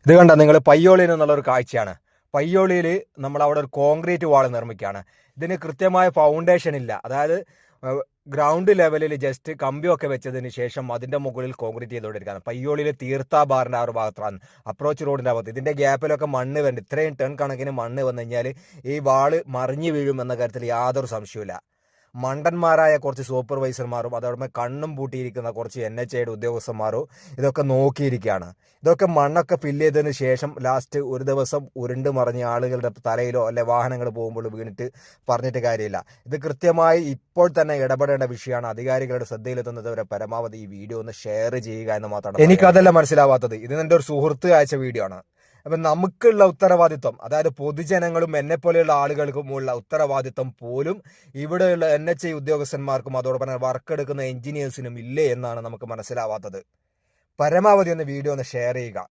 ഇത് കണ്ട നിങ്ങൾ പയ്യോളിയിൽ നിന്നുള്ളൊരു കാഴ്ചയാണ്. പയ്യോളിയിൽ നമ്മളവിടെ ഒരു കോൺക്രീറ്റ് വാൾ നിർമ്മിക്കുകയാണ്. ഇതിന് കൃത്യമായ ഫൗണ്ടേഷൻ ഇല്ല. അതായത് ഗ്രൗണ്ട് ലെവലിൽ ജസ്റ്റ് കമ്പിയൊക്കെ വെച്ചതിന് ശേഷം അതിൻ്റെ മുകളിൽ കോൺക്രീറ്റ് ചെയ്തുകൊണ്ടിരിക്കുകയാണ്. പയ്യോളിയിൽ തീർത്ഥ ബാറിൻ്റെ ആ ഒരു ഭാഗത്താണ്, അപ്രോച്ച് റോഡിൻ്റെ ഭാഗത്ത്. ഇതിൻ്റെ ഗ്യാപ്പിലൊക്കെ മണ്ണ് വേണ്ട, ഇത്രയും ടൺ കണക്കിന് മണ്ണ് വന്നു കഴിഞ്ഞാൽ ഈ വാള് മറിഞ്ഞു വീഴും എന്ന കാര്യത്തിൽ യാതൊരു സംശയവുമില്ല. മണ്ടന്മാരായ കുറച്ച് സൂപ്പർവൈസർമാരും അതോടൊപ്പം കണ്ണും പൂട്ടിയിരിക്കുന്ന കുറച്ച് NHAയുടെ ഉദ്യോഗസ്ഥന്മാരും ഇതൊക്കെ നോക്കിയിരിക്കുകയാണ്. ഇതൊക്കെ മണ്ണൊക്കെ ഫില്ല് ചെയ്തതിന് ശേഷം ലാസ്റ്റ് ഒരു ദിവസം ഉരുണ്ട് മറിഞ്ഞ ആളുകളുടെ തലയിലോ അല്ലെ വാഹനങ്ങൾ പോകുമ്പോൾ വീണിട്ട് പറഞ്ഞിട്ട് കാര്യമില്ല. ഇത് കൃത്യമായി ഇപ്പോൾ തന്നെ ഇടപെടേണ്ട വിഷയമാണ്. അധികാരികളുടെ ശ്രദ്ധയിലെത്തുന്നത് വരെ പരമാവധി ഈ വീഡിയോ ഒന്ന് ഷെയർ ചെയ്യുക എന്ന് മാത്രമാണ്. എനിക്കതല്ല മനസ്സിലാവാത്തത്. ഇത് എൻ്റെ ഒരു സുഹൃത്ത് അയച്ച വീഡിയോ ആണ്. അപ്പം നമുക്കുള്ള ഉത്തരവാദിത്വം, അതായത് പൊതുജനങ്ങളും എന്നെപ്പോലെയുള്ള ആളുകൾക്കുമുള്ള ഉത്തരവാദിത്വം പോലും ഇവിടെയുള്ള NHA ഉദ്യോഗസ്ഥന്മാർക്കും അതോടൊപ്പം വർക്ക് എടുക്കുന്ന എഞ്ചിനീയേഴ്സിനും ഇല്ലേ എന്നാണ് നമുക്ക് മനസ്സിലാവാത്തത്. പരമാവധി ഒന്ന് വീഡിയോ ഒന്ന് ഷെയർ ചെയ്യുക.